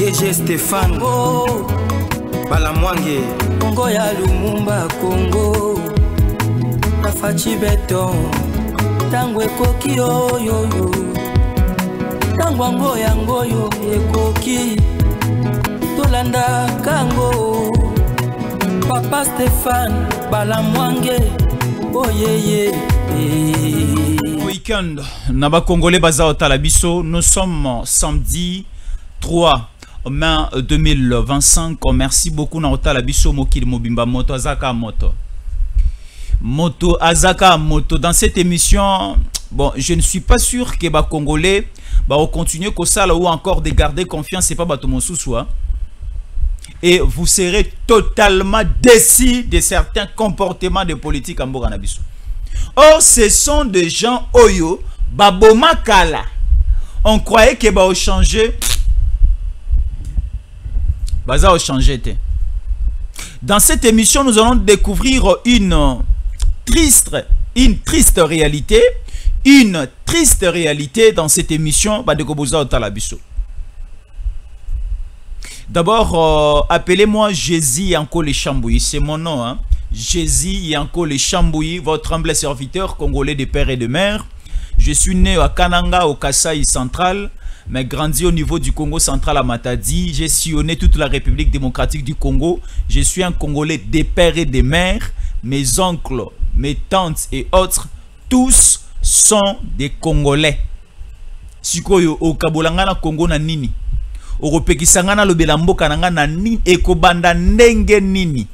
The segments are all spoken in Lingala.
DG Stéphane Balamwange Congo ya Lumumba Congo Bafachi Beton Tango ekoki oyo Tango ango yango yo ekoki Tolanda kango Papa Stéphane Balamwange oh yeah. Weekend Naba Congolais Baza Otalabiso. Nous sommes samedi 3 mai 2025. Merci beaucoup na Otalabiso Mokili Mobimba Moto Azaka Moto. Moto Azaka Moto. Dans cette émission, bon, je ne suis pas sûr que les Congolais vont continuer comme ça ou encore de garder confiance. C'est pas Batomo Soussoua. Et vous serez totalement déçus de certains comportements de politique en Boganabiso. Or, ce sont des gens Oyo, Baboma Kala. On croyait que va changer. Baza changer. Dans cette émission, nous allons découvrir une triste réalité. Une triste réalité dans cette émission. Badekoboza Otalabiso. D'abord, appelez-moi Jésus Yanko Le Chambouyi, c'est mon nom. Hein? Jésus Yanko Le Chambouyi, votre humble serviteur congolais de père et de mère. Je suis né à Kananga, au Kasaï central, mais grandi au niveau du Congo central à Matadi. J'ai sillonné toute la République démocratique du Congo. Je suis un Congolais de père et de mère. Mes oncles, mes tantes et autres, tous sont des Congolais. Sikoyo, au Kabolangana Congo na nini? Oropekisangana lobelambo kananga na nini ekobanda ndenge nini.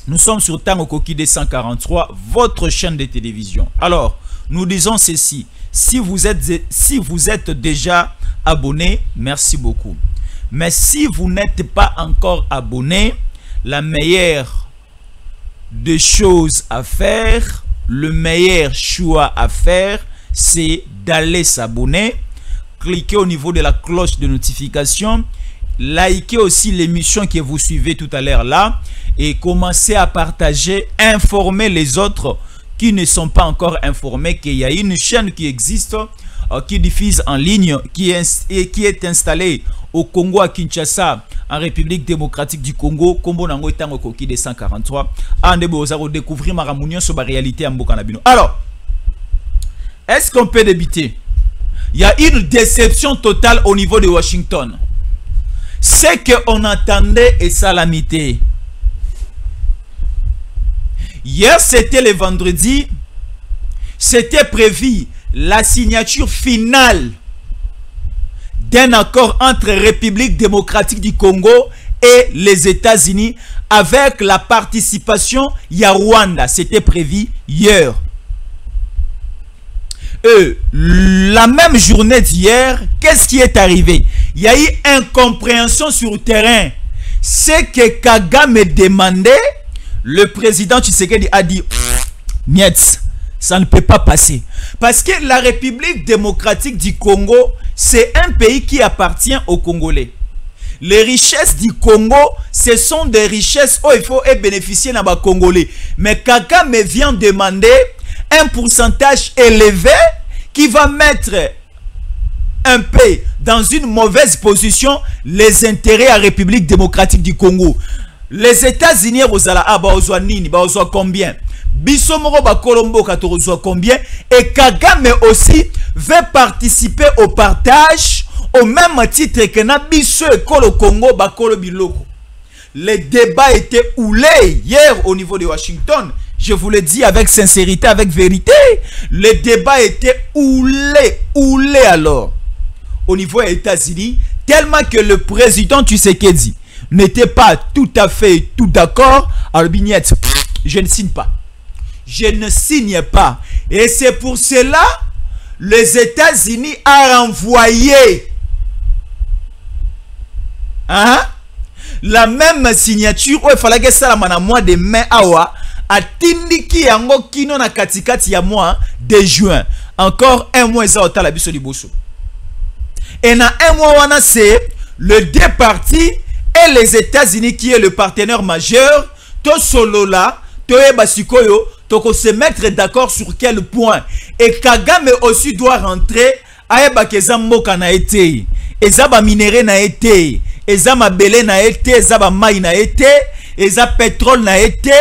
Nous sommes sur Tango Koki 243, votre chaîne de télévision. Alors, nous disons ceci. Si vous êtes déjà abonné, merci beaucoup. Mais si vous n'êtes pas encore abonné, la meilleure des choses à faire, le meilleur choix à faire, c'est d'aller s'abonner. Cliquez au niveau de la cloche de notification. Likez aussi l'émission que vous suivez tout à l'heure là. Et commencez à partager, informer les autres qui ne sont pas encore informés qu'il y a une chaîne qui existe, qui diffuse en ligne, qui est installée au Congo, à Kinshasa, en République démocratique du Congo. Combo Nango Tango Koki 243. Andebo Zaro découvrir ma ramunion sur la réalité en Bokanabino. Alors, est-ce qu'on peut débuter? Il y a une déception totale au niveau de Washington. C'est qu'on attendait et salamité. Hier, c'était le vendredi. C'était prévu la signature finale d'un accord entre République démocratique du Congo et les États-Unis avec la participation de Rwanda. C'était prévu hier. La même journée d'hier, qu'est-ce qui est arrivé? Il y a eu incompréhension sur le terrain. C'est que Kagame demandait, le président Tshisekedi a dit, niet, ça ne peut pas passer. Parce que la République démocratique du Congo, c'est un pays qui appartient aux Congolais. Les richesses du Congo, ce sont des richesses où il faut bénéficier dans les Congolais. Mais Kagame vient demander un pourcentage élevé qui va mettre un peu dans une mauvaise position les intérêts à la République démocratique du Congo. Les États-Unis, combien? Bissomoro Bakolombo combien? Et Kagame aussi veut participer au partage au même titre que Nabiso et Kolo Congo Bakolo Biloko. Les débats étaient houlés hier au niveau de Washington. Je vous le dis avec sincérité, avec vérité. Les débats étaient houlés alors. Au niveau des États-Unis, tellement que le président Tshisekedi n'était pas tout à fait tout d'accord. Alors, Bignette, je ne signe pas. Je ne signe pas. Et c'est pour cela les États-Unis ont renvoyé la même signature où il fallait que ça la mois de mai awa a tindiki yango kino na katikati ya mois de juin. Encore un mois ça otala biso liboso. Et na un mois wana c'est le deux parties et les États-Unis qui est le partenaire majeur. To solo là, to eba sikoyo, to se mettre d'accord sur quel point. Et Kagame aussi doit rentrer à eba keza mboka na été. eza ba minéraux na été, eza mabele na été, eza ba mai na été, eza pétrole na été,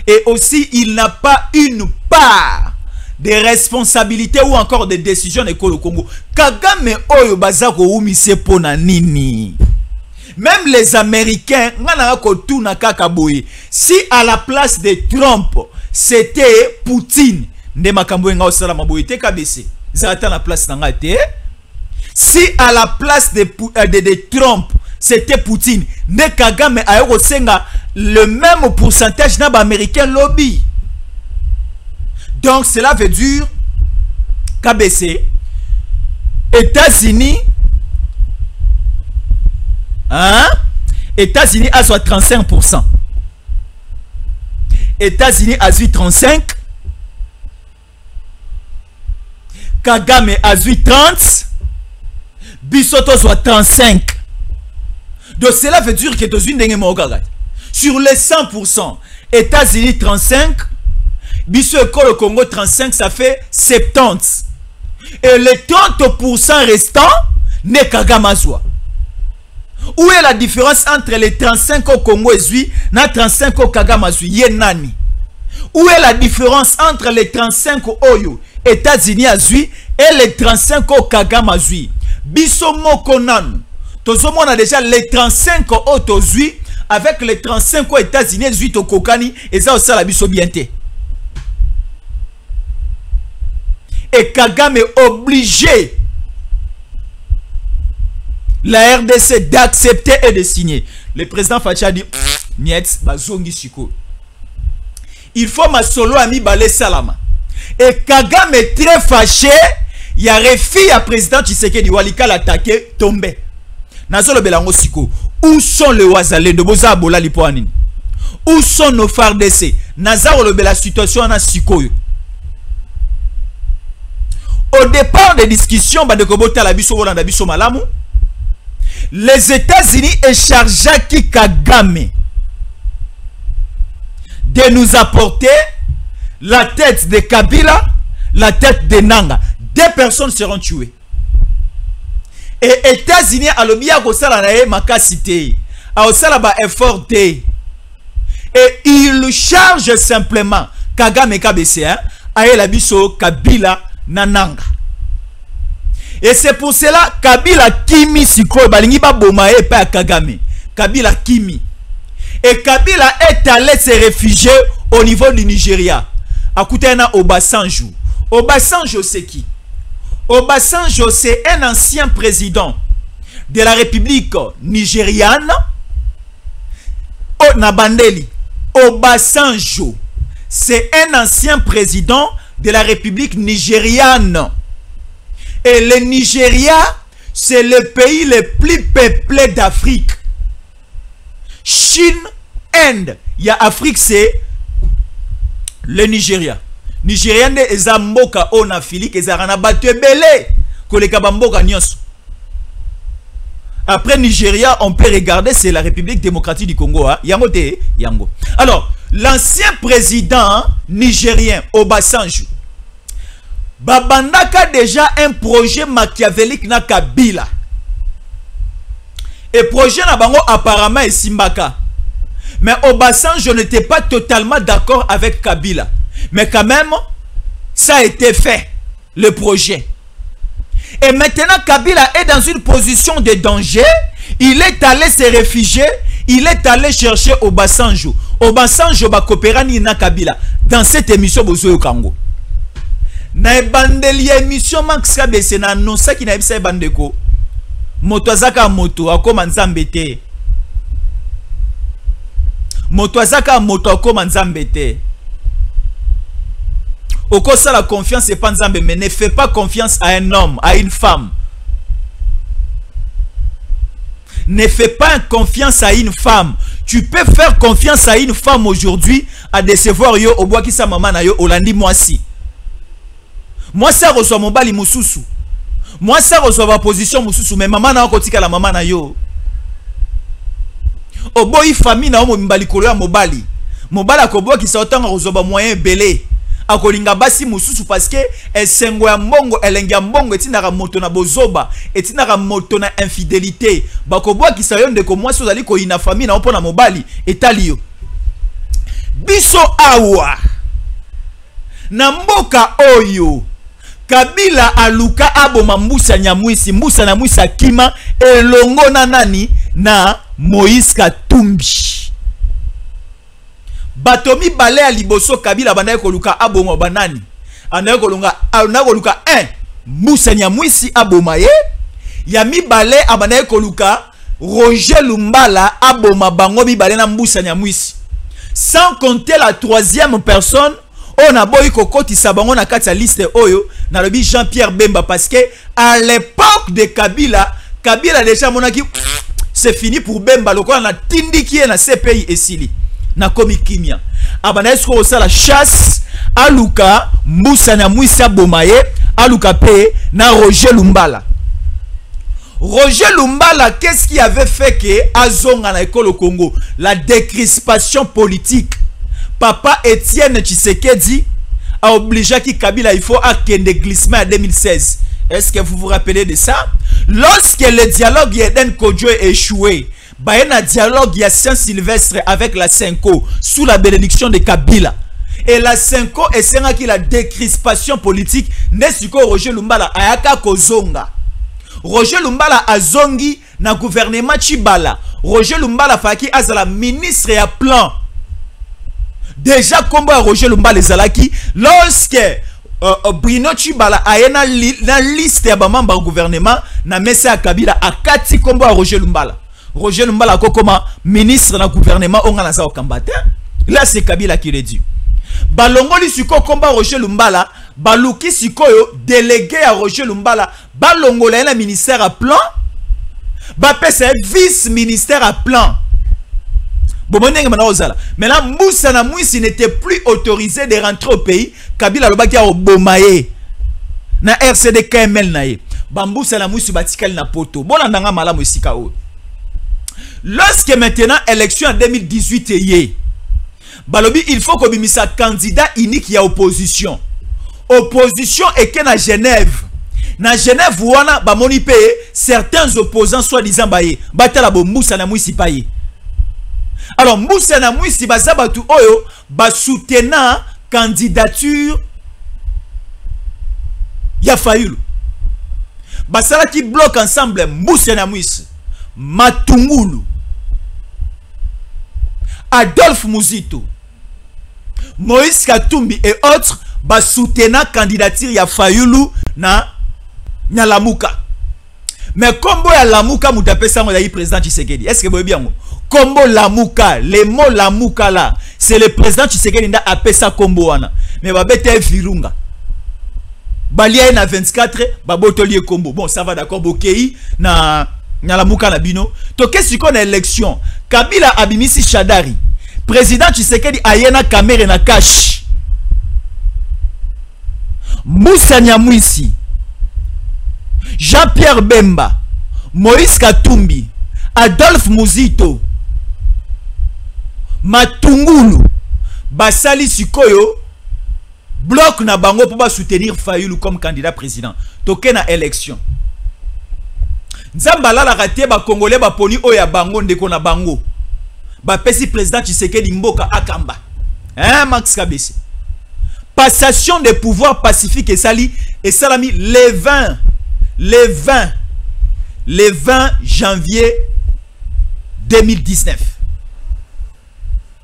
et aussi il n'a pas une part de responsabilité ou encore de décision de Congo. Kagame oyo bazako umise pona nini. Même les Américains, si à la place de Trump, c'était Poutine, si à la place de Trump, c'était Poutine, Kagame a le même pourcentage d'Américains lobby. Donc cela veut dire KBC, États-Unis, États-Unis a soit 35%. États-Unis a 35%. Kagame a 30%. Bisoto soit 35%. Donc cela veut dire que sur les 100%, États-Unis 35%. Biso le Congo 35, ça fait 70. Et les 30% restants, n'est Kagame Azwa. Où est la différence entre les 35 au Congo et les 35 au Kagame Azwa? Yenani. Où est la différence entre les 35 au Oyo, États-Unis Azwa, et les 35 au Kagame Azwa? Biso Mokonanu. Tozomo on a déjà les 35 au Tozui, avec les 35 aux États-Unis, Azwa au Kokani, et ça aussi la biso bienté. Et Kagame est obligé, la RDC, d'accepter et de signer. Le président Facha dit il faut ma solo ami Balé Salama. Et Kagame est très fâché. Il y a refus à président Tshisekedi Walika l'attaquer tombé. Nazolo Belango Siko. Où sont les Wazalé de Boza Bola Lipoanine? Où sont nos FARDC? Nazaro le la situation en Sikoyo. Au départ des discussions, les États-Unis est chargé qui Kagame de nous apporter la tête de Kabila, la tête de Nanga. 2 personnes seront tuées. Et États-Unis a le bien makasité, a effort. Et il charge simplement Kagame KBC a la biso Kabila Nananga. Et c'est pour cela Kabila Kimi Siko balingi ba bomae pa Kagame. Kabila Kimi. Et Kabila est allé se réfugier au niveau du Nigeria. Akutena Obasanjo. Obasanjo c'est qui? Obasanjo c'est un ancien président de la République nigériane. Nabandeli. Obasanjo c'est un ancien président de la République nigériane. Et le Nigeria, c'est le pays le plus peuplé d'Afrique. Chine, Inde. Il y a Afrique, c'est le Nigeria. Nigérian de Zamboka on Afrique, Ezarana Batebele, Koleka Bamboka Nyos. Après Nigeria, on peut regarder, c'est la République démocratique du Congo. Yango te, Yango. Alors, l'ancien président nigérien, Obasanjo, Babandaka déjà un projet machiavélique na Kabila. Et projet na bango apparemment est Simbaka. Mais Obasanjo n'était pas totalement d'accord avec Kabila. Mais quand même, ça a été fait, le projet. Et maintenant, Kabila est dans une position de danger. Il est allé se réfugier. Il est allé chercher Obasanjo. Obasanjo va coopérer na Kabila. Dans cette émission, Bozoyo Kango. Na ebandeli émission Max KBC na annonce qui na ebisa bandeko. Moto azaka moto akoma nzambe te. Moto azaka moto akoma nzambe te. Okosa la confiance et pas nzambe, mais ne fais pas confiance à un homme, à une femme. Ne fais pas confiance à une femme. Tu peux faire confiance à une femme aujourd'hui à décevoir yo au bois qui sa maman na yo olandi moi si. Moi ça reçoit mon bali mususu. Moi ça reçoit ma position mususu, mais maman na kotika la maman na yo. Oboyi famille na omo mbali kolo ya mobali. Mobali akoboa ki sa otanga reçoit moyen belé. akolinga basi mususu parce que esengo ya mbongo elenga mbongo etinaka moto na bozoba etinaka moto na infidélité bakobwa kisayo ndeko mwasi ozali ko ina famille na opona mobali etaliyo biso awa na mboka oyo Kabila aluka aboma Mbusa Nyamwisi, Mbusa Nyamwisi akima elongo na nani na Moïse Katumbi. Batomi bale ya liboso Kabila banaye koluka aboma banani. Anaye koluka Mbusa Nyamwisi aboma ye. Yami bale abanaye koluka Roger Lumbala aboma bango bale na Mbusa Nyamwisi. Sans compter la troisième personne, on a boy kokoti sabango na kati ya liste oyo na lobi Jean-Pierre Bemba parce que à l'époque de Kabila déjà monaki c'est fini pour Bemba lokola na tindiki na CPI esili na komi kimia abana esko osala chasse aluka Mbusa Nyamwisi abomaye aluka pe na Roger Lumbala. Roger Lumbala, qu'est-ce qui avait fait que Azonga na école au Congo? La décrispation politique. Papa Étienne Tshisekedi a obligé qui Kabila il faut akende glissement en 2016. Est-ce que vous vous rappelez de ça? Lorsque le dialogue Yeden Kodjo est échoué, il y a un dialogue il y a Saint-Sylvestre avec la Senko sous la bénédiction de Kabila. Et la Senko est qui la décrispation politique n'est-ce que Roger Lumbala ayaka kozonga. Roger Lumbala azongi na gouvernement Chibala. Roger Lumbala faki azala ministre ya plan. Déjà combo à Roger Lumbala ezalaki lorsque Bruno Chibala a na liste ya bamamba gouvernement na mesa ya Kabila akati combo à Roger Lumbala. Roger Lumbala ko comme ministre na gouvernement onga na sa okambata. Là c'est Kabila qui le dit. Balongoli siko combo Roger Lumbala. Baluki sikoyo délégué à Roger Lumbala balongola na ministère à plan bapesa vice-ministère à plan bomondenge mana ozala. Maintenant Mbusa Nyamwisi n'était plus autorisé de rentrer au pays. Kabila lobaki a bomaye na RCD KML nae Mbusa Nyamwisi batikali na poto bona ndanga malamu esika o. Lorsque maintenant élection en 2018 yé balobi il faut que bimisa candidat unique ya opposition. Opposition et que na Genève. Na Genève wana ba moni pe certains opposants soi-disant baye batala bo Mbusa Nyamwisi paye. Alors Mbusa Nyamwisi bazabatu oyo ba soutenant candidature ya Fayulu. Basala qui bloque ensemble Mbusa Nyamwisi, Matungulu, Adolphe Muzito, Moïse Katumbi et autres ba soutenant candidature ya Fayulu na Lamuka. Mais combo ya Lamuka mutapesa ngo ya président Tshisekedi. Est-ce que vous bien? Combo Lamuka, les mots Lamuka là, c'est le président Tshisekedi nda apesa combo wana. Mais ba bete virunga. Balia na 24 ba botolier combo. Bon, ça va d'accord bokei na Lamuka na bino. To qu'est-ce qu'on a élection? Kabila abimisi Shadari. Président Tshisekedi ayena caméra na cash. Mbusa Nyamwisi, Jean-Pierre Bemba, Moïse Katumbi, Adolphe Muzito, Matungulu, basali sikoyo, bloc na bango pour soutenir Fayulu comme candidat président. Toke na élection. Nzambala la raté ba Congolais ba poni oya bango ndeko na bango. Ba pesi président Tshisekedi mboka akamba. Hein Max Kabesi. Passation des pouvoirs pacifiques et sali et salami le 20 janvier 2019.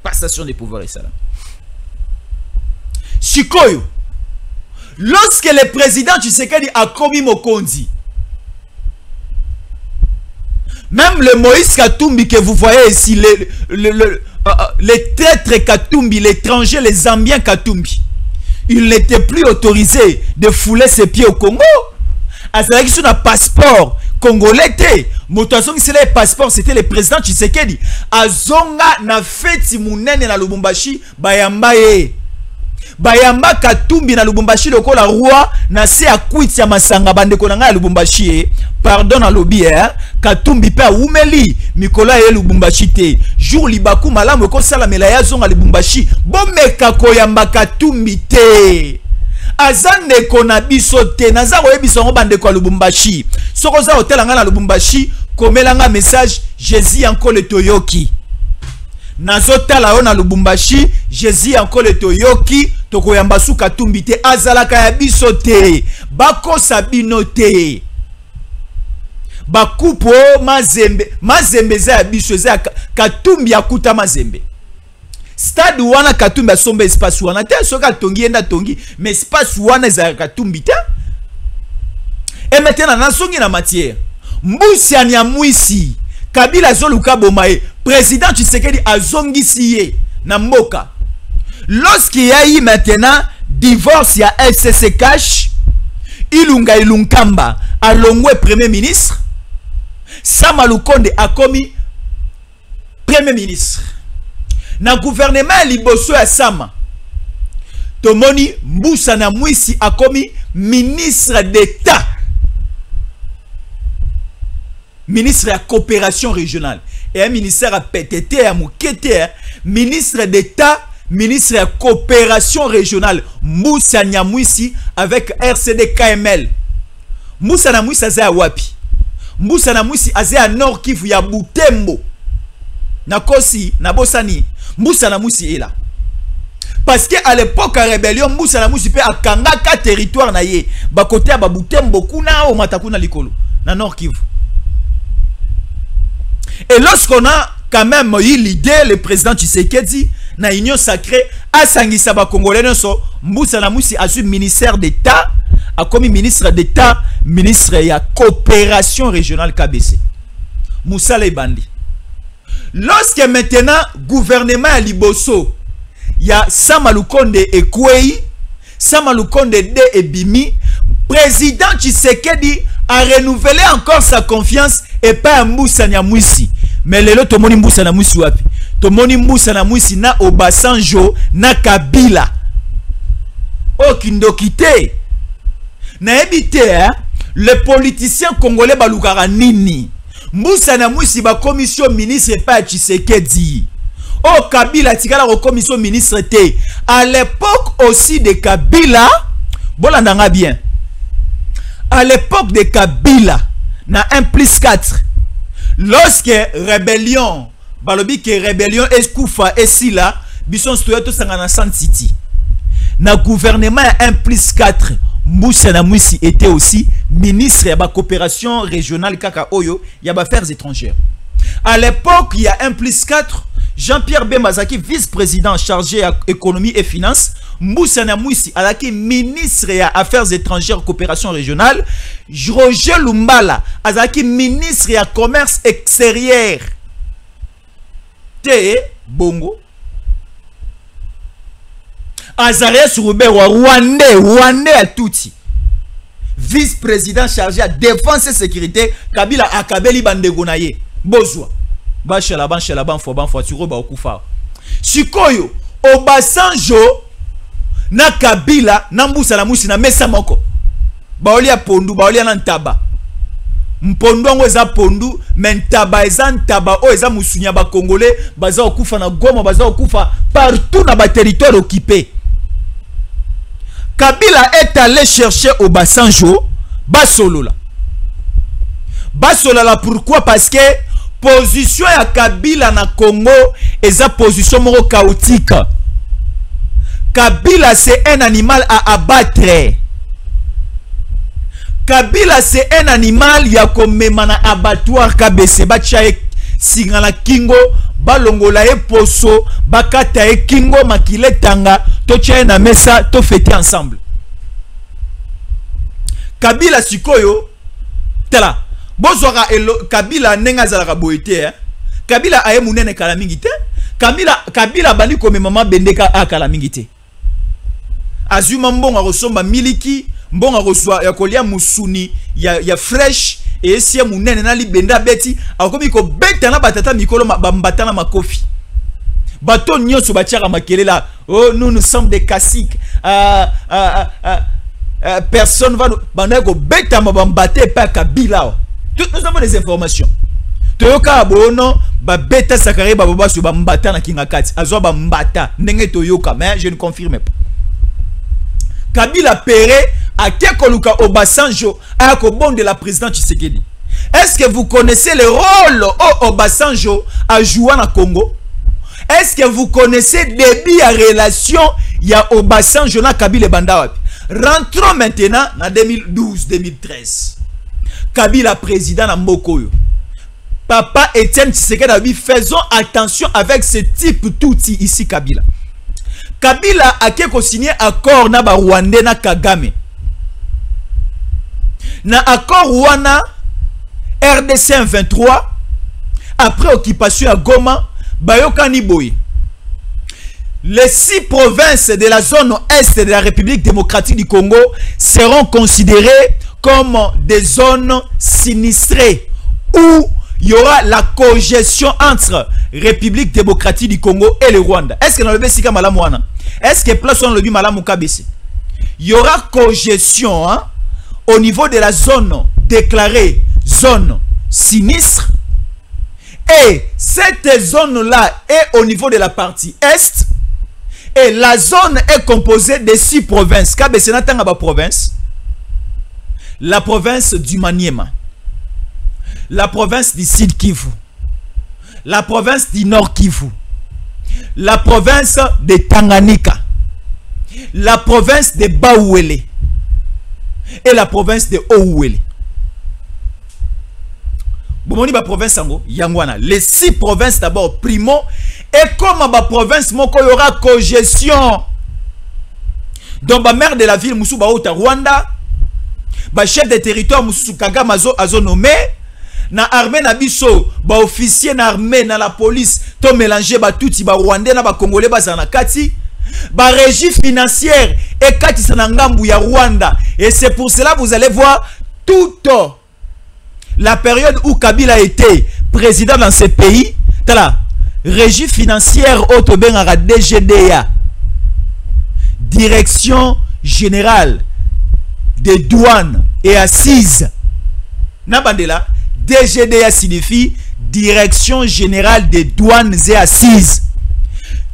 Passation des pouvoirs et salam. Sikoyo, lorsque le président Tshisekedi a commis Mokonzi, même le Moïse Katumbi que vous voyez ici, les traîtres Katumbi, l'étranger, les Zambiens Katumbi, il n'était plus autorisé de fouler ses pieds au Congo. Avec son passeport congolais, motation qui le passeport, c'était le président Tshisekedi. Azonga na feti munene na Lubumbashi bayambaye. bayamba Katumbi na Lubumbashi lokola roi na se akwiti ya masanga bandeko na ngai Lubumbashi pardon na lobby Katumbi pe umeli mikola ye Lubumbashi te jour libaku malamu ko sala melaya zonga Lubumbashi bomeka koyamba Katumbi te azane kona biso te naza koyebisa ngo bandeko ya Lubumbashi soko za hotel nga na Lubumbashi komelanga message Jésus encore le toyoki nazotala yo na Lubumbashi Jésus encore le toyoki tokoyamba su Katumbi te azalaka ya biso te bakosa bino te bakupo mazembe za ya biso za Katumbi akuta mazembe stade wana Katumbi asomba espace wana te soka tongi enda tongi mais espace wana za Katumbi te et maintenant nasongi na matière mbusi anyamwisi Kabila zoluka bomae président Tshisekedi azongisi ye na mboka lorsqu'il y a eu maintenant divorce ya FCC Cash Ilunga Ilunkamba alongwe premier ministre Sama Lukonde a commis premier ministre na gouvernement liboso ya Sama tomoni Mbusa na Mwisi a commis ministre d'État ministre de la coopération régionale et un ministère à PTT à Moukete ministre d'État ministre de la coopération régionale Moussa Nyamwisi avec RCD KML Moussa Nyamwisi azé à Wapi Moussa Nyamwisi azé à Nord Kivu ya Butembo Nakosi Nabosani Moussa Nyamwisi est là parce que à l'époque à rébellion Moussa Nyamwisi peut à Kangaka territoire na ye ba côté à Butembo kuna o matakuna likolo na Nord Kivu. Et lorsqu'on a quand même eu l'idée, le président Tshisekedi, na union sacrée, à Sangisa Congolais, Mbusa Namousi a su ministère d'État, a commis ministre d'État, ministre de la coopération régionale KBC. Moussa Lebandi. Lorsque maintenant, gouvernement à Liboso, il y a Samalukonde et Kwei, Samalukonde de et Bimi, président Tshisekedi a renouvelé encore sa confiance et pas Mbusa Nyamwisi. Mais le lot tomoni Mbusa Nyamwisi wapi? Tomoni Mbusa Nyamwisi na Obasanjo na Kabila. Oh kindokite. Na ebite le politicien congolais balukara nini? Mbusa Nyamwisi ba commission ministre pas Tshisekedi. Oh Kabila tikala ko commission ministre te. À l'époque aussi de Kabila, bolandanga bien. À l'époque de Kabila, na 1+4, lorsque rébellion, balobi que rébellion Eskoufa et Sila, bison stoyato sangana San City, na gouvernement 1+4, Mbusa Nyamwisi était aussi ministre de la coopération régionale Kaka Oyo, ya affaires étrangères. À l'époque, il y a 1+4, Jean-Pierre Bemazaki, vice-président chargé à économie et finances, Mbusa Nyamwisi alaki ministre des affaires étrangères coopération régionale, Roger Lumbala azaki ministre des commerce extérieur. Te bongo Azarias Robert Rwandais à touti vice-président chargé à défense et sécurité Kabila akabeli bandegonaye bozwa bachala fo tiro ba okufa sikoyo Obasanjo na Kabila na Mbusa Nyamwisi na mesa moko baolia pondu baolia na ntaba mpondu ngo eza pondu mentaba eza ntaba o eza musunya ba congolais baza okufa na Goma baza okufa partout na ba territoire occupé. Kabila est allé chercher Obasanjo basolola pourquoi? Parce que position ya Kabila na Congo eza position moko chaotique. Kabila c'est un animal à abattre. Kabila c'est un animal ya komema na abattoir KBC bacha singala kingo balongola e poso bakata e kingo makile tanga to tia na mesa to fêter ensemble. Kabila sikoyo tela bozwaka Kabila nenga zalaka boete Kabila aye munene kala mingi te. Kabila bandi komema mabendeka akala mingi te. Azuma mbonga rosomba miliki mbonga roswa ya kolia musuni ya fresh et si ya munene na libenda beti akomi ko beta na batata mikolo bambata na makofi bato nyonso batiaka makelela oh nous sommes des caciques personne va nous bêta mabambate pas Kabila. Nous avons des informations. Toyoka abono ba bêta sakare ba baba sur bambata na kingakati. Azo ba mbata ndenge toyoka mais je ne confirme pas. Kabila Péré a Kekoluka Obasanjo a bon de la présidente Tshisekedi. Est-ce que vous connaissez le rôle Obasanjo a joué na Congo? Est-ce que vous connaissez le début à relation ya Obasanjo na Kabila Bandawapi? Rentrons maintenant en 2012-2013. Kabila président na Mokoyo. Papa Etienne Tshisekedi a dit faisons attention avec ce type d'outil ici Kabila. Kabila a signé accord na ba Rwandais na Kagame. Na accord wana RDC 23 après occupation à Goma Bayokani Boy. Les 6 provinces de la zone est de la République démocratique du Congo seront considérées comme des zones sinistrées où il y aura la cogestion entre République démocratique du Congo et le Rwanda. Est-ce que dans le Bessika Malamouana? Est-ce que place on le dit Malamouka Bessi? Il y aura cogestion au niveau de la zone déclarée zone sinistre. Et cette zone-là est au niveau de la partie est. Et la zone est composée de 6 provinces. Province. La province du Maniema. La province du Sud Kivu. La province du Nord Kivu. La province de Tanganyika. La province de Bauele. Et la province de Ouele. Bomoni ba province sango yangwana. Les 6 provinces d'abord primo et comme ba province moko y aura cogestion. Donc ba maire de la ville Moussou ba ota Rwanda, ba chef de territoire Moussou Kagame azo nommé, na armée na biso, ba officier na armée na la police, to mélanger ba touti ba Rwandais na ba Congolais ba zana kati, ba régie financière et kati sanangambu ya Rwanda. Et c'est pour cela vous allez voir tout la période où Kabila était président dans ce pays, la régie financière Otobengara DGDA, Direction Générale des Douanes et Assises. Nabandela, DGDA signifie Direction Générale des Douanes et Assises.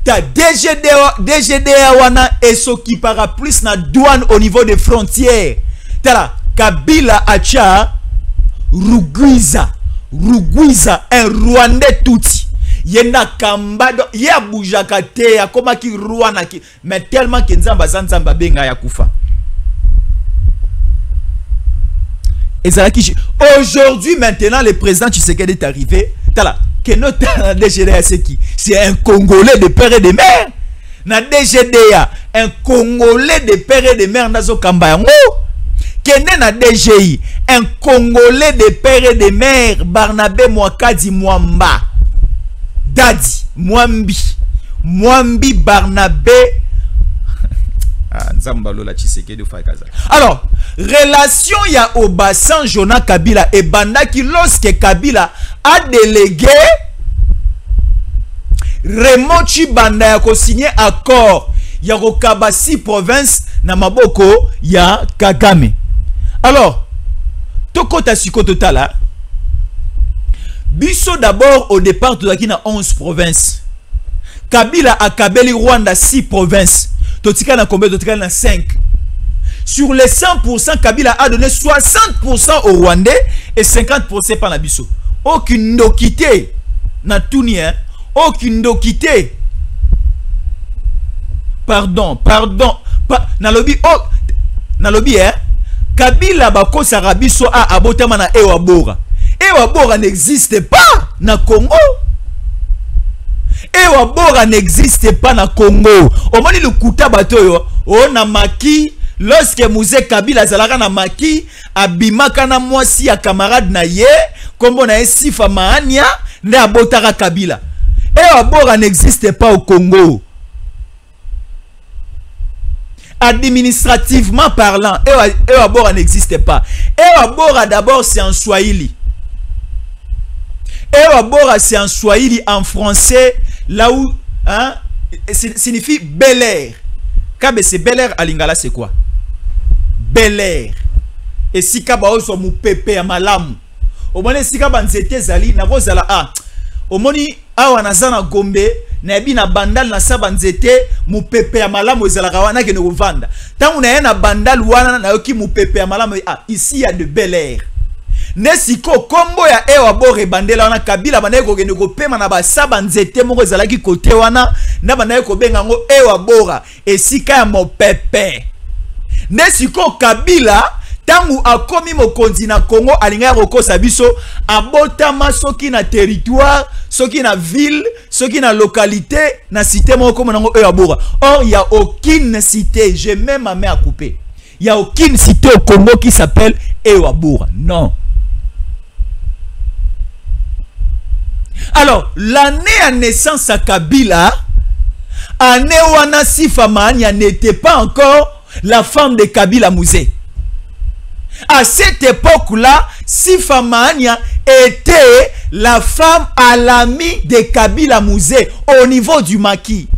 Ta DGDA wana et ce qui para plus na douane au niveau des frontières. Tala Kabila acha Rugwiza, un Rwandais touti. Yenda kambado, ya boujakate, ya koma ki Rwanda ki, mais tellement que nzamba zanzamba benga ya kufa. Et ça qui aujourd'hui maintenant le président Tshisekedi est arrivé, tala, que notre DGDA c'est qui? C'est un Congolais de père et de mère. Na DGDA, un Congolais de père et de mère nazo kamba yango. Kende na DGI, un Congolais de père et de mère, Barnabé Mwakadi Mwamba, Dadi, Mwambi Barnabé. Alors, relation ya Obasanjo na Kabila et Banda qui lorsque Kabila a délégué Remochi Banda ya ko signé accord ya ko kabasi province na maboko ya Kagame. Alors, Tokota Siko Totala, Biso d'abord au départ de la 11 provinces. Kabila a Kabeli Rwanda 6 provinces. Totika na combien? Totika na 5. Sur les 100%, Kabila a donné 60% aux Rwandais et 50% par la Biso. Aucune dokité na Tounien, aucune dokité. Pardon. Nalobi hein. Kabila bako sarabiso a abotama na Ewabora. Ewabora n'existe pas na Congo. Ewabora n'existe pas na Congo. Omoni le kuta batoyo o na maki lorsque Mouzé Kabila zalaka na maki abimaka na mwasi ya camarade na ye kombo na Sifa Maania ne abotaka Kabila. Ewabora n'existe pas au Congo. Administrativement parlant, Ewabora n'existe pas. Ewabora d'abord c'est en Swahili. Ewabora c'est en Swahili, en français, là où hein, signifie Bel Air. KBC Bel Air à Lingala c'est quoi? Bel Air. Et si Kaba oso mu pepe ya malamu. Omoni si Kaba nzete zali na kozala a. Omoni awa nazana Gombe na yebi na bandal na saba nzete mu pepe ya malamu ezalaka wana ke no vanda. Tangu na ye na bandal wana na yoki mu pepe ya malamu ici il y a de Bel Air. Nesiko kombo ya ewa bore bandela wana Kabila banaye ko gene ko pema na ba saba nzete moko ezalaki kote wana na banaye ko benga ngo ewa bora esika ya mo pepe. Nesiko Kabila tangu akomi mokonzi na Congo alinga kokosa biso abotama soki na territoire soki na ville soki na localité na cité moko monango ewa bora. Or il y a aucune cité, j'ai même ma main à couper. Il y a aucune cité au Congo qui s'appelle ewa bora. Non. Alors, l'année à naissance à Kabila, année wana Sifa Mahania n'était pas encore la femme de Kabila Mouzé. À cette époque-là, Sifa Mahania était la femme à l'ami de Kabila Mouzé au niveau du maquis.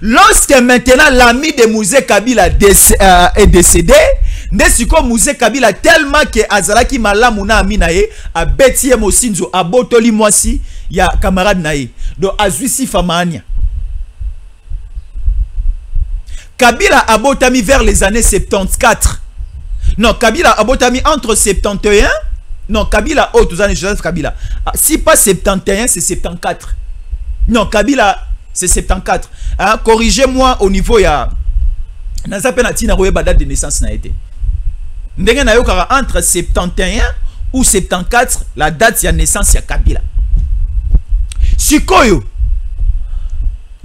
Lorsque maintenant l'ami de Mouzé Kabila est décédé, Nesiko Mouzé Kabila tellement que azalaki malamu na aminaye a betie mosinzo a botoli mwasi ya camarade naye. Donc azui Sifa Mahania. Kabila a botami vers les années 74. Non, Kabila a botami entre 71. Non, Kabila oh tous années Joseph Kabila. Si pas 71, c'est 74. Non, Kabila c'est 74. Hein? Corrigez-moi au niveau ya naza pe na tina royeba date de naissance na été. Ndenge na yokara entre 71 ou 74 la date ya naissance ya Kabila. Sikoyo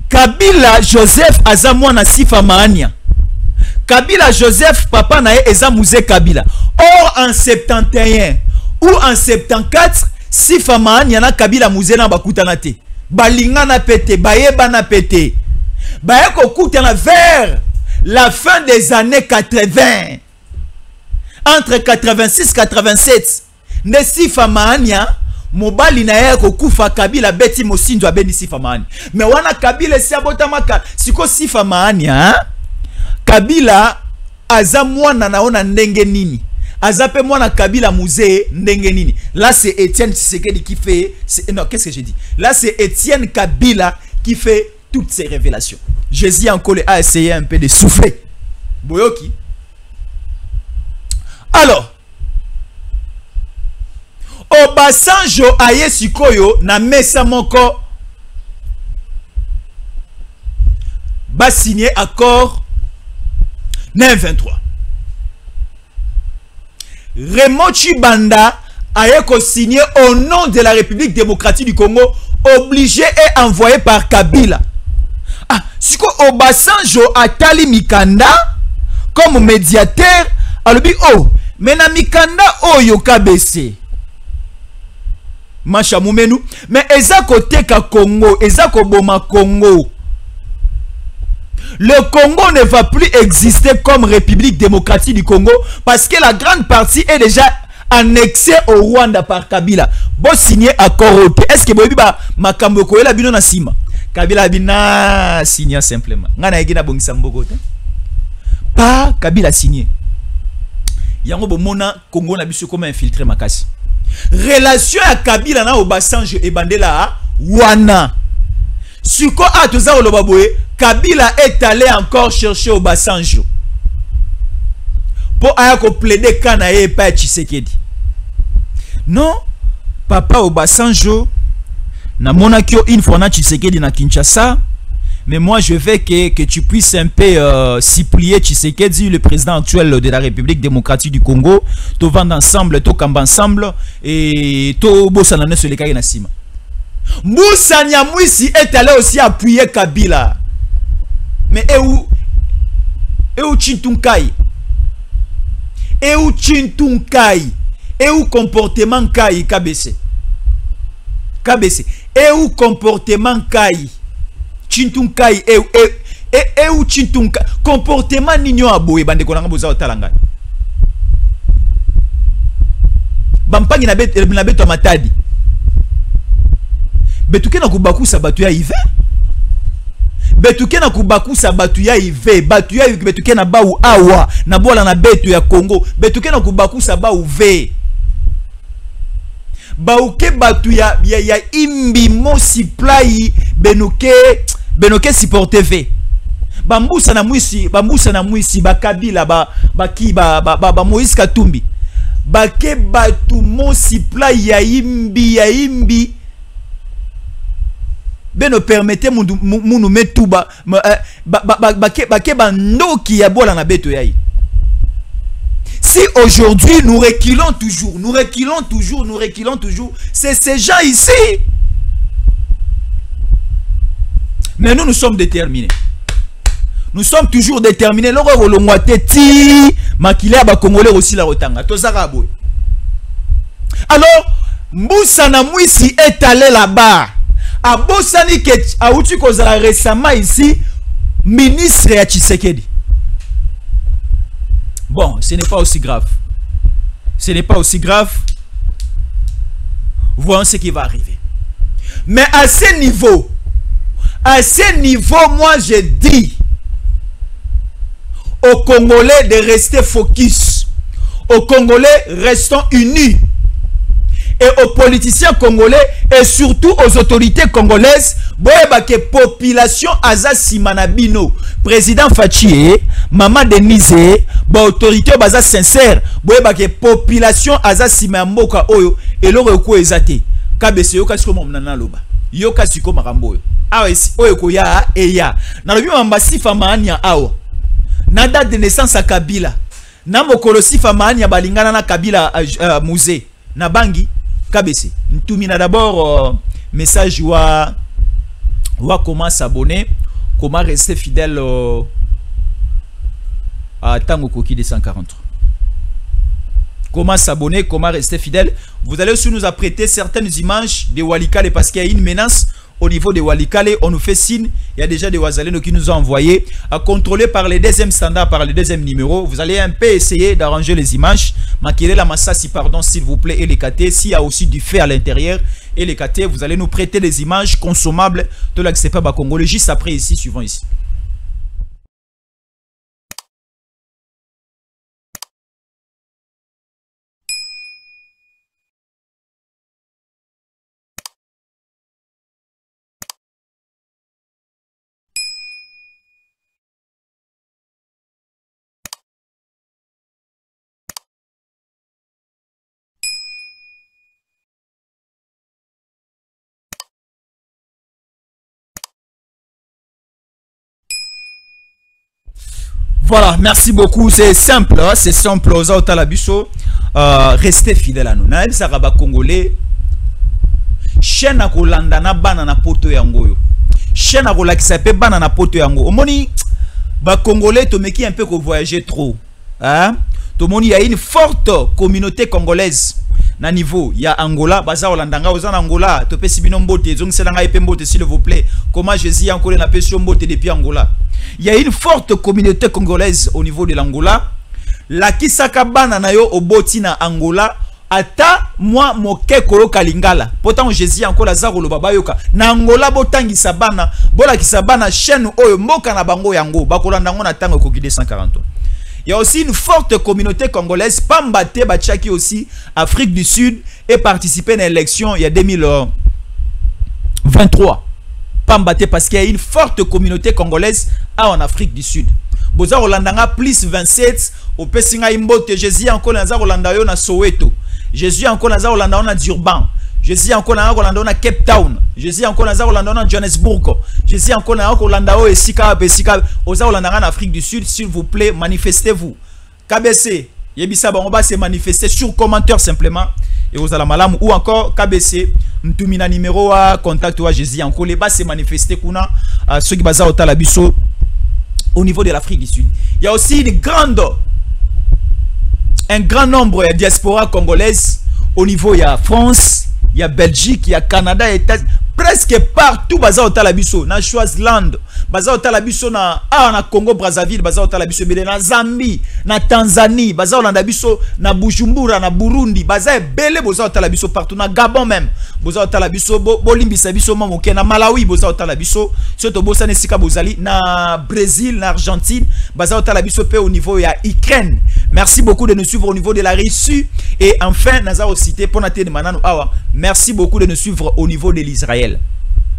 Kabila Joseph aza mwana Sifa Mahania. Kabila Joseph papa na ye eza Mouzé Kabila. Or en 71 ou en 74 Sifa Mahania na Kabila Mouzé na bakutana te. Balinga na pété, bayeba na pété. Bayeko kutana vers la fin des années 80. Entre 86 87 ne Sifa Mahania mobali na yeko kufa Kabila beti mosinzo abeni Sifa Mahania. Mais wana Kabila si abotamaka siko Sifa Mahania Kabila aza mwana naona ndenge nini. Azape mwana Kabila Mouzé ndenge nini. Là c'est Étienne Tshisekedi qui fait non, qu'est-ce que j'ai dit? Là c'est Étienne Kabila qui fait toutes ces révélations. Jésus encore a essayé un peu de souffler. Boyoki. Alors, Obasanjo aye sikoyo na mesa moko ba signé accord 923. Raymond Chibanda aye ko signé au nom de la République démocratique du Congo, obligé et envoyé par Kabila. Ah, siko Obasanjo atali Mikanda comme médiateur, alobi oh, mais na Mikanda oyo KBC. Macha Moumenu, mais eza côté ka Congo, eza ko boma Congo. Le Congo ne va plus exister comme République démocratique du Congo parce que la grande partie est déjà annexée au Rwanda par Kabila. Bon signé accord. Est-ce que bobi ba makambo ko ela bino na sima? Kabila bina signé simplement. Ngana yegina bongisa mboko te. Pas Kabila signé. Yango bomona Congo na biso comme infiltré makasi. Relation à Kabila na Obasanjo et Bandela wana. Suko a toza olobaboye, Kabila est allé encore chercher Obasanjo pour aya ko plaider kana e pa Tshisekedi. Non, papa Obasanjo na monakio une fois na Tshisekedi na Kinshasa. Mais moi, je veux que tu puisses un peu supplier Tshisekedi, le président actuel de la République démocratique du Congo, to vendre ensemble, to kamba ensemble, et to bosanane sur les kaya na sima. Moussa Nyamwisi est allé aussi appuyer Kabila. Mais et où Chintunkai? Et où Chintunkai? Et où comportement Kai KBC? KBC. Et où comportement Kai? Chintunkai et où Chintunkai comportement nino aboye bande konanga boza otalanga bampangi na beto matadi betuke na kubakusa batu ya hiver betuke na kubakusa batu ya ive batu ya betuke na ba u awa na bola na betu ya Congo betuke na kubakusa ba uve bauke batu ya imbi mo supply benoke supporte ve bambusa na mwisi bakabila ba Moïse Katumbi bake batu mo supply ya imbi beno permette munu metuba bake bandoki ya bola na beto yai. Si aujourd'hui nous reculons toujours, c'est ces gens ici. Mais nous sommes déterminés. Nous sommes toujours déterminés. Loro lo ngwate ti makile ba Congolais aussi la rotanga. Tozara boy. Alors, Mbusa na Mwisi est allé là-bas. A Bosani ke auti kozala récemment ici ministre ya Tshisekedi. Bon, ce n'est pas aussi grave. Ce n'est pas aussi grave. Voyons ce qui va arriver. Mais à ce niveau, moi je dis aux Congolais de rester focus. Aux Congolais, restons unis. Et aux politiciens congolais et surtout aux autorités congolaises, boyeba ke population aza simanabino, président Fachi, maman Denise, ba autorité baza sincère, boyeba ke population aza simamboka oyo eloko ko ezate. Kabese yo kasi ko mona loba. Yo kasi ko makambo oyo. Awa isi oyo ko ya eya. Na lobi mambasi famania awa. Na date de naissance à Kabila. Na mokolo si famania balingana na Kabila musée. Na bangi KBC. Ntumina d'abord message wa comment s'abonner, comment rester fidèle à Tango Koki de 143. Comment s'abonner, comment rester fidèle. Vous allez aussi nous apprêter certaines images de Walikale parce qu'il y a une menace au niveau de Walikale. On nous fait signe. Il y a déjà des Wazaleno qui nous ont envoyé à contrôler par les deuxième standard, par le deuxième numéro. Vous allez un peu essayer d'arranger les images. Maquiller la massassi, pardon, s'il vous plaît, et les KT. S'il y a aussi du fait à l'intérieur et les KT, vous allez nous prêter des images consommables de l'Axepa Bakongolais juste après ici, suivant ici. Voilà, merci beaucoup. C'est simple, hein? C'est simple. Restez fidèles à nous. Naël Saraba Congolais. Chaîne à Kolandana banana poto yangoyo. Chaîne à Kolakisapé banana poto yango. Omoni, ba Congolais, tomeki un peu que voyager trop. Hein? Tomoni, il y a une forte communauté congolaise. Na niveau, il y a Angola, baza Olandanga, ozan Angola, tope sibino mbote, zong selanga epe mbote s'il vous plaît. Comment Jésus encore la pession mbote depuis Angola. Il y a une forte communauté congolaise au niveau de l'Angola. La kisaka bana na yo oboti na Angola, ata moi moke kolo kalingala. Pourtant Jésus encore la zaro lo baba yoka. Na Angola botangi sabana, bola kisabana chaîne oyo moka na bango yango, bakolanda ngo na tango kokide 140. Il y a aussi une forte communauté congolaise, Pambate Bachaki aussi, Afrique du Sud, et participé à l'élection il y a 2023. Pambate parce qu'il y a une forte communauté congolaise en Afrique du Sud. Boza Rolandanga plus 27, au Pessinga Imbote, Jésus encore dans Rolanda na Soweto, Jésus encore dans Rolanda na Durban, Jésus encore dans Rolanda na Cape Town, Jésus encore dans Rolanda na Johannesburg, Jésus encore dans Rolanda et Sika Besika, Oza Rolanda en Afrique du Sud, s'il vous plaît, manifestez-vous. KBC, Yebisa on va se manifester sur commentaire simplement et aux malam ou encore KBC, Ntumina numéro à contact ou à Jésus encore les bas se manifester kuna ceux qui basent au Talabiso au niveau de l'Afrique du Sud. Il y a aussi un grand nombre de diaspora congolaise au niveau il y a France, il y a Belgique, il y a Canada, États-Unis, presque partout baza otala biso na Swaziland, baza otala biso na Congo Brazzaville, baza otala biso bele na Zambie, na Tanzanie, baza olanda biso na Bujumbura, na Burundi, baza bele boza otala biso partout na Gabon même, boza otala biso bolimbisa biso mamoke na Malawi, boza otala biso surtout bosa nesika bozali na Brésil, na Argentine, baza otala biso pe au niveau ya Ukraine. Merci beaucoup de nous suivre au niveau de la Russie et enfin naza cité pour naté de manano awa. Merci beaucoup de nous suivre au niveau de l'Israël.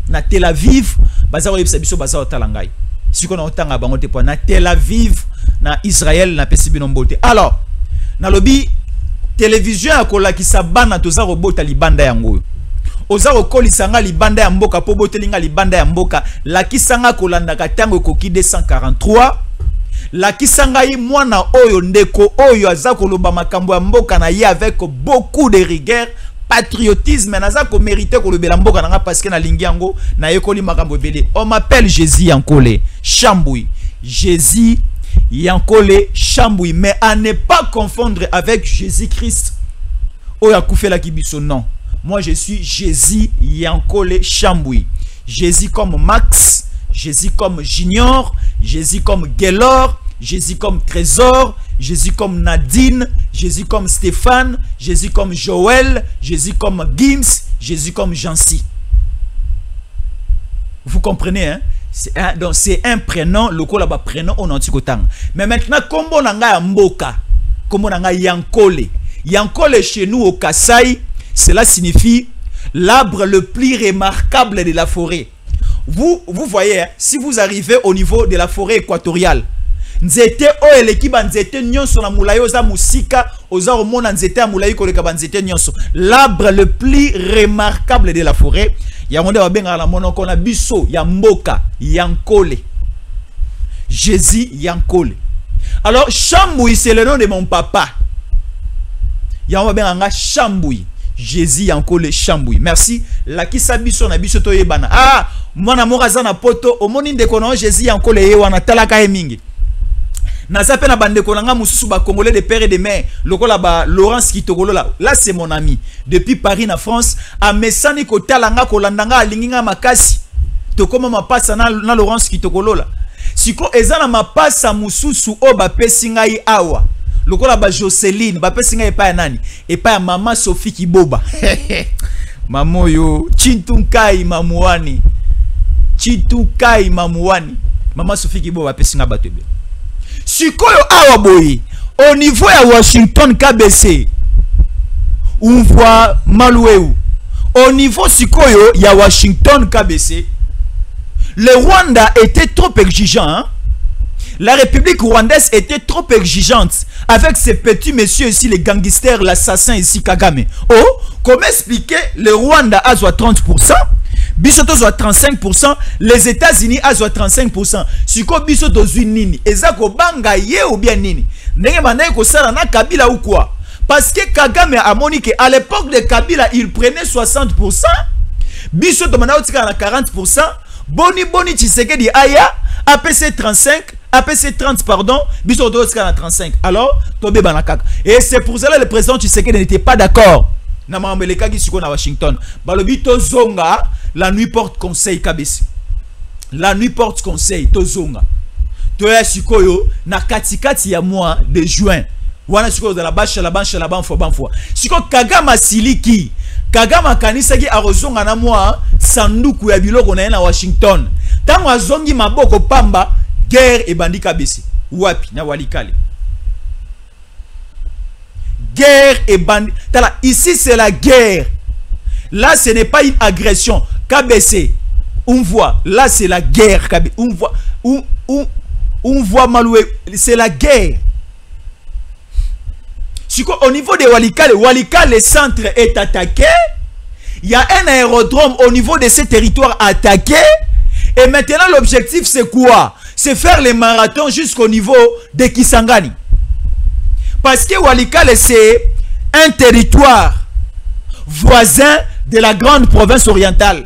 Na Tel Aviv, baza oyebisa biso baza otala ngai. Siko na otanga bango te po na Tel Aviv, na Israël na pesi bino mbote. Alors, na lobi télévision akola ki sabana toza robota libanda yango. Oza okolisa nga libanda ya mboka po botelinga libanda ya mboka la kisanga kolanda katango koki 243. La kisangai mwana oyo ndeko oyo aza koloba makambo ya mboka na ye avec beaucoup de rigueur, patriotisme, naza ko mériter kolobela mboka nanga parce que na lingi yango na yekoli makambo ebele. On m'appelle Jésus Yankole Chamboui. Jésus Yankole Chamboui, mais à ne pas confondre avec Jésus-Christ oyo akufela kibiso, non. Moi je suis Jésus Yankole Chamboui. Jésus comme Max, Jésus comme Junior, Jésus comme Gaylor, Jésus comme Trésor, Jésus comme Nadine, Jésus comme Stéphane, Jésus comme Joël, Jésus comme Gims, Jésus comme Jancy. Vous comprenez, hein? Donc c'est un prénom, le ko là-bas prénom on antikotang. Mais maintenant, kombo nanga mboka, kombo nanga Yankole. Yankole chez nous au Kasaï, cela signifie l'arbre le plus remarquable de la forêt. Vous voyez, hein, si vous arrivez au niveau de la forêt équatoriale, nzete o eleki ba nzete nyonso na mulayi oza musika oza omona nzete ya mulayi koleka ba nzete nyonso. L'arbre le plus remarquable de la forêt, ya monde ba benga la monoko na biso ya mboka Yankole. Jésus Yankole. Alors Chamboui c'est le nom de mon papa. Ya ba benga Chamboui. Jésus Yankole Chamboui. Merci. La kisa biso na biso to yebana. Ah, mwana moraza na poto omoni ndeko na Jésus Yankole ye wana talaka e mingi. Na sape na bande konanga mususu ba congolais de père et de mère lokola ba Laurence Kitokolo là c'est mon ami depuis Paris na France a mesani ko talanga ko landanga alinginga makasi to koma mapasa na Laurence Kitokolo la siko ezana mapasa mususu o ba pesinga yi awa lokola ba Joseline ba pesinga epa ya nani epa ya mama Sophie Kiboba mamoyo Chintunkai Mamuani Chintunkai Mamuani mama Sophie Kiboba pesinga batebe. Sikoyo awa boyi au niveau ya Washington KBC on voit Malouéou. Au niveau sikoyo ya Washington KBC, le Rwanda était trop exigeant, hein? La République rwandaise était trop exigeante avec ces petits messieurs ici, les gangsters, l'assassin ici Kagame. Oh, comment expliquer le Rwanda a 30%? Bisoto soit 35%, les États-Unis a soit 35%. Siko bisoto zui nini, ezako banga ye ou bien nini. Ndenge manaye ko sala na Kabila ou quoi? Parce que Kagame a monique à l'époque de Kabila, il prenait 60%. Bisoto manautika na 40%. Boni Tshisekedi aya APC 35, APC 30 pardon, bisoto na 35. Alors, tobe banakaka. Et c'est pour cela que le président Tshisekedi n'était pas d'accord. Na mameleka ki siko na Washington. Balobi to zonga la nuit porte conseil kabesi. La nuit porte conseil to zonga. To ya sikoyo na katikati ya mois de juin. Wana sikoyo de la banfo. Siko Kagama siliki. Kagama kanisa ki arozonga na mois sanduku ya biloko na Washington. Tango azongi maboko pamba guerre e bandi kabesi. Wapi na Walikale. Guerre et bandit. Ici c'est la guerre. Là ce n'est pas une agression. KBC, on voit. Là c'est la guerre. On voit Maloué. C'est la guerre. Au niveau de Walikale, le centre est attaqué. Il y a un aérodrome au niveau de ce territoire attaqué. Et maintenant l'objectif c'est quoi? C'est faire les marathons jusqu'au niveau de Kisangani. Parce que Walikale, c'est un territoire voisin de la grande province orientale.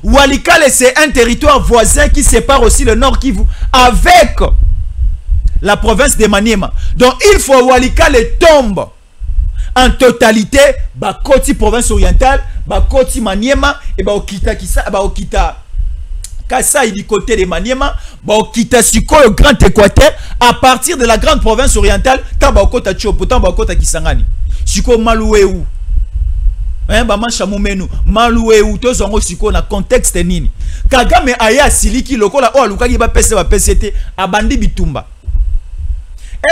Walikale, c'est un territoire voisin qui sépare aussi le Nord Kivu avec la province de Maniema. Donc, il faut que Walikale tombe en totalité bakoti province orientale bakoti Maniema et baokita kisa baokita Kasai du côté de Maniema baokita sikoyo Grand Équateur à partir de la grande province orientale ta baokota Tchopo ta baokota Kisangani siko malueu bamancha mumenu malueu to zongo siko na contexte nini Kagame aya siliki lokola o alukaki ba PCT abandi bitumba.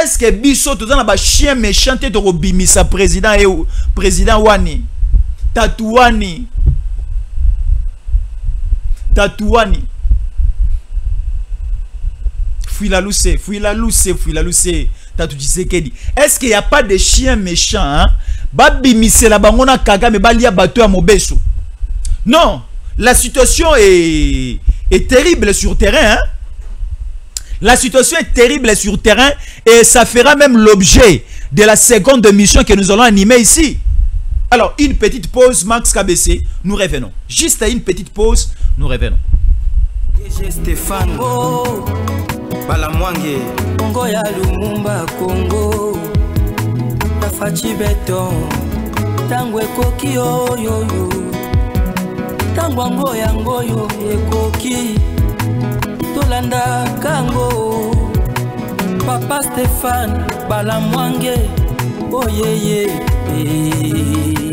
Est-ce que biso tout dans ba chien méchant te robimisa président et président wani Tatouani Fouila lousse Tatou Tshisekedi. Est-ce qu'il n'y a pas de chien méchant hein? Babimise la bangona Kagame balia bateau à Mobeso. Non, la situation est terrible sur terrain hein? La situation est terrible sur terrain et ça fera même l'objet de la seconde mission que nous allons animer ici. Alors, une petite pause, Max KBC, nous revenons. Juste à une petite pause, nous revenons. Stéphane Balamwange Congo ya Lumumba Congo Tafachi Beton Tangwe Koki yo Tangwango yangoyo Ekoki Tolanda Kango Papa Stéphane Balamwange Oh yeah yeah